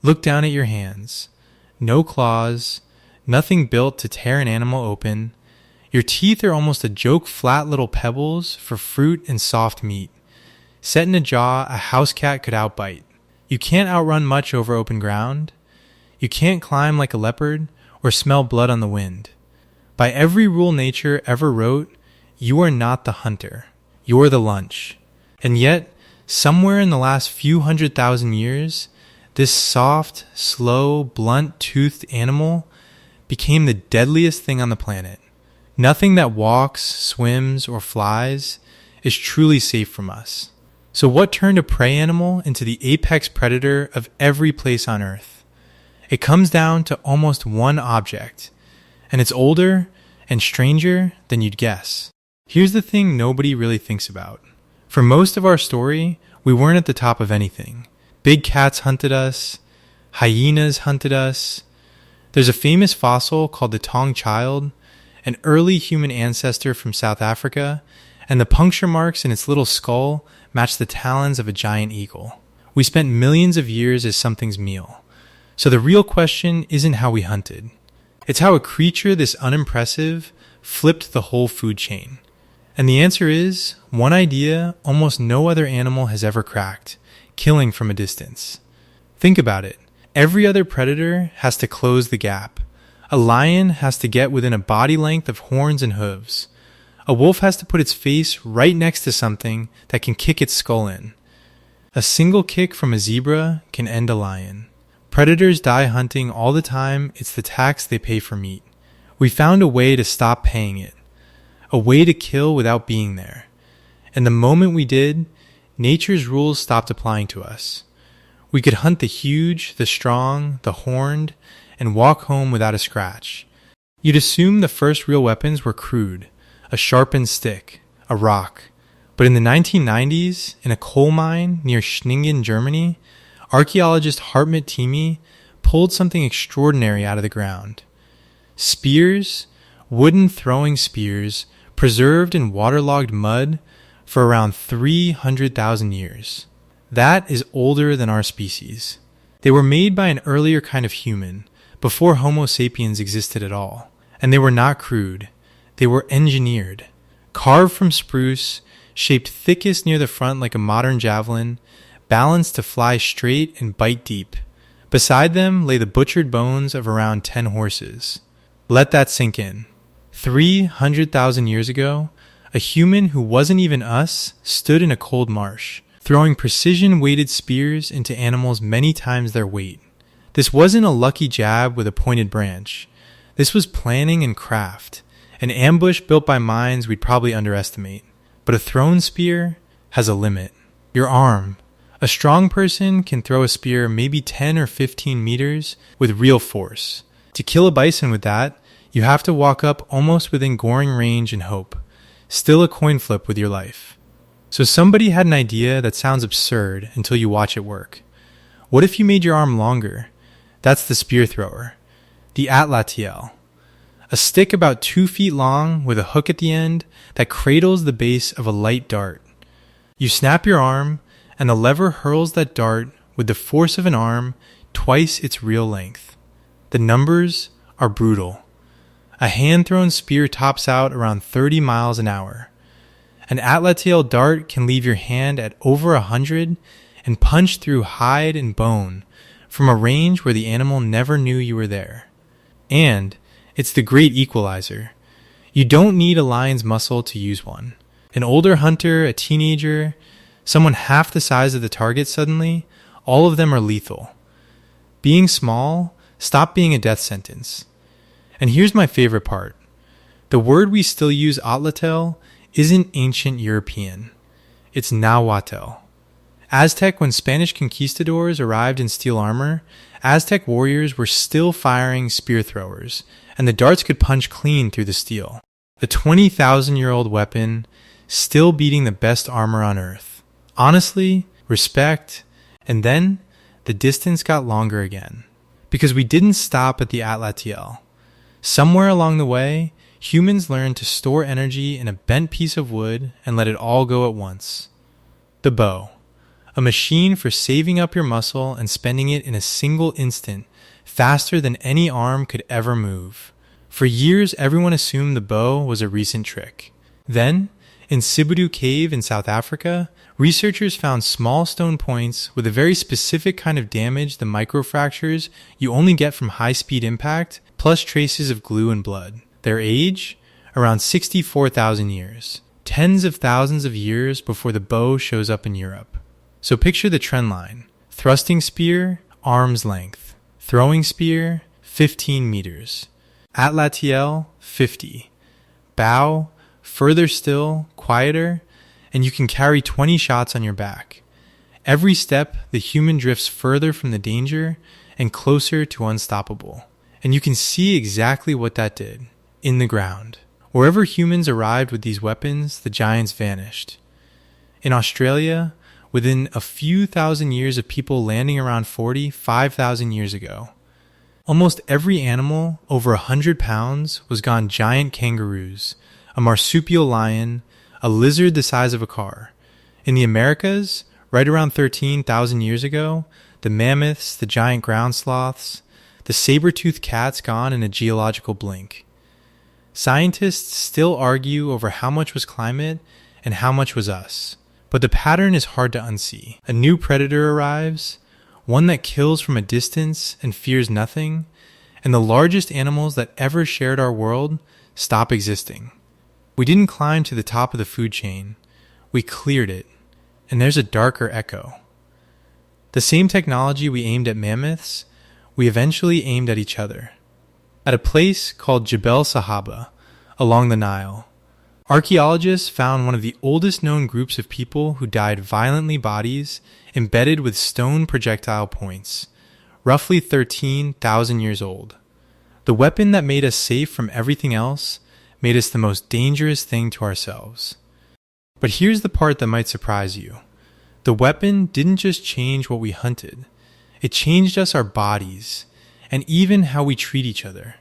Look down at your hands. No claws, nothing built to tear an animal open. Your teeth are almost a joke flat little pebbles for fruit and soft meat. Set in a jaw a house cat could outbite. You can't outrun much over open ground. You can't climb like a leopard or smell blood on the wind. By every rule nature ever wrote, you are not the hunter. You're the lunch. And yet, somewhere in the last few 100,000 years, this soft, slow, blunt-toothed animal became the deadliest thing on the planet. Nothing that walks, swims, or flies is truly safe from us. So what turned a prey animal into the apex predator of every place on Earth? It comes down to almost one object, and it's older and stranger than you'd guess. Here's the thing nobody really thinks about. For most of our story, we weren't at the top of anything. Big cats hunted us. Hyenas hunted us. There's a famous fossil called the Tong child, an early human ancestor from South Africa, and the puncture marks in its little skull match the talons of a giant eagle. We spent millions of years as something's meal. So the real question isn't how we hunted. It's how a creature this unimpressive flipped the whole food chain. And the answer is one idea almost no other animal has ever cracked: killing from a distance. Think about it. Every other predator has to close the gap. A lion has to get within a body length of horns and hooves. A wolf has to put its face right next to something that can kick its skull in. A single kick from a zebra can end a lion. Predators die hunting all the time. It's the tax they pay for meat. We found a way to stop paying it. A way to kill without being there. And the moment we did, nature's rules stopped applying to us. We could hunt the huge, the strong, the horned, and walk home without a scratch. You'd assume the first real weapons were crude: a sharpened stick, a rock. But in the 1990s, in a coal mine near Schöningen, Germany, archaeologist Hartmut Timi pulled something extraordinary out of the ground. Spears, wooden throwing spears, preserved in waterlogged mud for around 300,000 years. That is older than our species. They were made by an earlier kind of human, before Homo sapiens existed at all. And they were not crude. They were engineered. Carved from spruce, shaped thickest near the front like a modern javelin, balanced to fly straight and bite deep. Beside them lay the butchered bones of around 10 horses. Let that sink in. 300,000 years ago, a human who wasn't even us stood in a cold marsh, throwing precision-weighted spears into animals many times their weight. This wasn't a lucky jab with a pointed branch. This was planning and craft, an ambush built by minds we'd probably underestimate. But a thrown spear has a limit. Your arm. A strong person can throw a spear maybe 10 or 15 meters with real force. To kill a bison with that, you have to walk up almost within goring range and hope. Still a coin flip with your life. So somebody had an idea that sounds absurd until you watch it work. What if you made your arm longer? That's the spear thrower. The atlatl. A stick about 2 feet long with a hook at the end that cradles the base of a light dart. You snap your arm, and the lever hurls that dart with the force of an arm twice its real length. The numbers are brutal. A hand-thrown spear tops out around 30 miles an hour. An atlatl dart can leave your hand at over 100 and punch through hide and bone from a range where the animal never knew you were there. And it's the great equalizer. You don't need a lion's muscle to use one. An older hunter, a teenager, someone half the size of the target suddenly, all of them are lethal. Being small stopped being a death sentence. And here's my favorite part. The word we still use, atlatl, isn't ancient European. It's Nahuatl. Aztec, when Spanish conquistadors arrived in steel armor, Aztec warriors were still firing spear throwers, and the darts could punch clean through the steel. The 20,000-year-old weapon, still beating the best armor on Earth. Honestly, respect, and then the distance got longer again. Because we didn't stop at the atlatl. Somewhere along the way, humans learned to store energy in a bent piece of wood and let it all go at once. The bow. a machine for saving up your muscle and spending it in a single instant, faster than any arm could ever move. For years, everyone assumed the bow was a recent trick. Then, in Sibudu Cave in South Africa, researchers found small stone points with a very specific kind of damage, the microfractures you only get from high-speed impact, plus traces of glue and blood. Their age? Around 64,000 years. Tens of thousands of years before the bow shows up in Europe. So picture the trend line. Thrusting spear, arm's length. Throwing spear, 15 meters. Atlatl, 50. Bow, further still, quieter, and you can carry 20 shots on your back. Every step, the human drifts further from the danger and closer to unstoppable. And you can see exactly what that did. In the ground. Wherever humans arrived with these weapons, the giants vanished. In Australia, within a few thousand years of people landing around 5,000 years ago, almost every animal over 100 pounds was gone: giant kangaroos, a marsupial lion, a lizard the size of a car. In the Americas, right around 13,000 years ago, the mammoths, the giant ground sloths, the saber-toothed cats gone in a geological blink. Scientists still argue over how much was climate and how much was us. But the pattern is hard to unsee. A new predator arrives, one that kills from a distance and fears nothing, and the largest animals that ever shared our world stop existing. We didn't climb to the top of the food chain. We cleared it, and there's a darker echo. The same technology we aimed at mammoths, we eventually aimed at each other. At a place called Jebel Sahaba, along the Nile, archaeologists found one of the oldest known groups of people who died violently, bodies embedded with stone projectile points, roughly 13,000 years old. The weapon that made us safe from everything else made us the most dangerous thing to ourselves. But here's the part that might surprise you. The weapon didn't just change what we hunted, it changed us, our bodies, and even how we treat each other.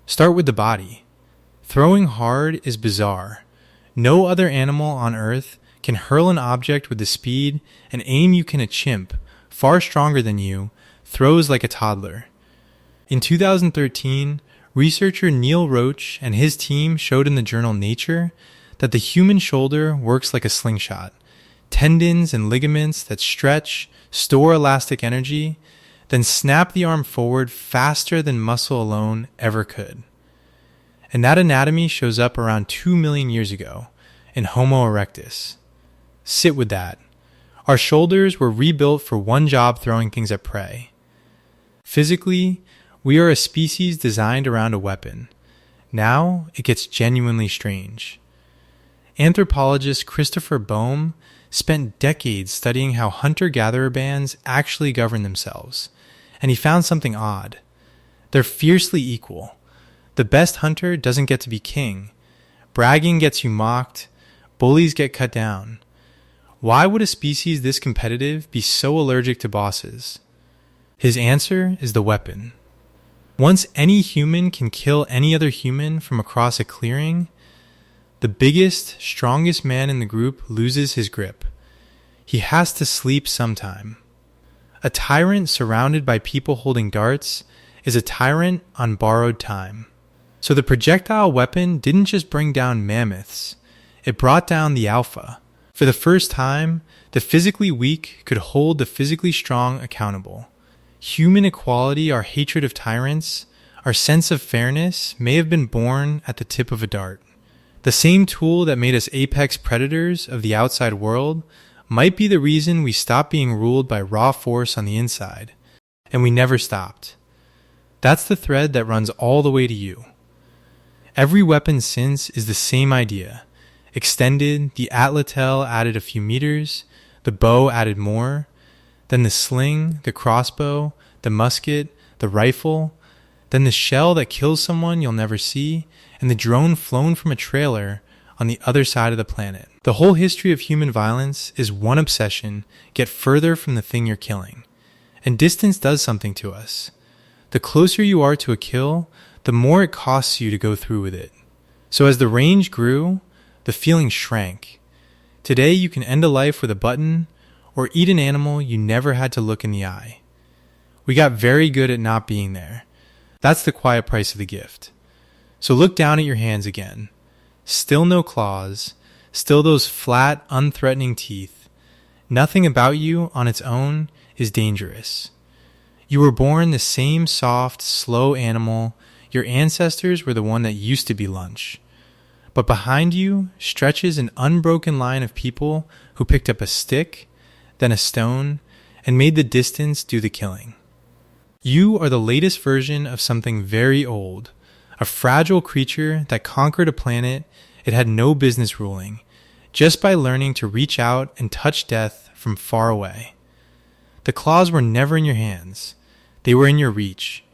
Start with the body. Throwing hard is bizarre. No other animal on Earth can hurl an object with the speed and aim you can. A chimp, far stronger than you, throws like a toddler. In 2013, researcher Neil Roach and his team showed in the journal Nature that the human shoulder works like a slingshot. Tendons and ligaments that stretch, store elastic energy, then snap the arm forward faster than muscle alone ever could. And that anatomy shows up around 2 million years ago in Homo erectus. Sit with that. Our shoulders were rebuilt for one job: throwing things at prey. Physically, we are a species designed around a weapon. Now, it gets genuinely strange. Anthropologist Christopher Boehm spent decades studying how hunter-gatherer bands actually govern themselves, and he found something odd. They're fiercely equal. The best hunter doesn't get to be king. Bragging gets you mocked. Bullies get cut down. Why would a species this competitive be so allergic to bosses? His answer is the weapon. Once any human can kill any other human from across a clearing, the biggest, strongest man in the group loses his grip. He has to sleep sometime. A tyrant surrounded by people holding darts is a tyrant on borrowed time. So the projectile weapon didn't just bring down mammoths, it brought down the alpha. For the first time, the physically weak could hold the physically strong accountable. Human equality, our hatred of tyrants, our sense of fairness may have been born at the tip of a dart. The same tool that made us apex predators of the outside world might be the reason we stopped being ruled by raw force on the inside. And we never stopped. That's the thread that runs all the way to you. Every weapon since is the same idea. Extended, the atlatl added a few meters, the bow added more, then the sling, the crossbow, the musket, the rifle, then the shell that kills someone you'll never see, and the drone flown from a trailer on the other side of the planet. The whole history of human violence is one obsession: get further from the thing you're killing. And distance does something to us. The closer you are to a kill, the more it costs you to go through with it. So as the range grew, the feeling shrank. Today you can end a life with a button, or eat an animal you never had to look in the eye. We got very good at not being there. That's the quiet price of the gift. So look down at your hands again. Still no claws, still those flat, unthreatening teeth. Nothing about you on its own is dangerous. You were born the same soft, slow animal. Your ancestors were the one that used to be lunch. But behind you stretches an unbroken line of people who picked up a stick, then a stone, and made the distance do the killing. You are the latest version of something very old, a fragile creature that conquered a planet it had no business ruling, just by learning to reach out and touch death from far away. The claws were never in your hands. They were in your reach,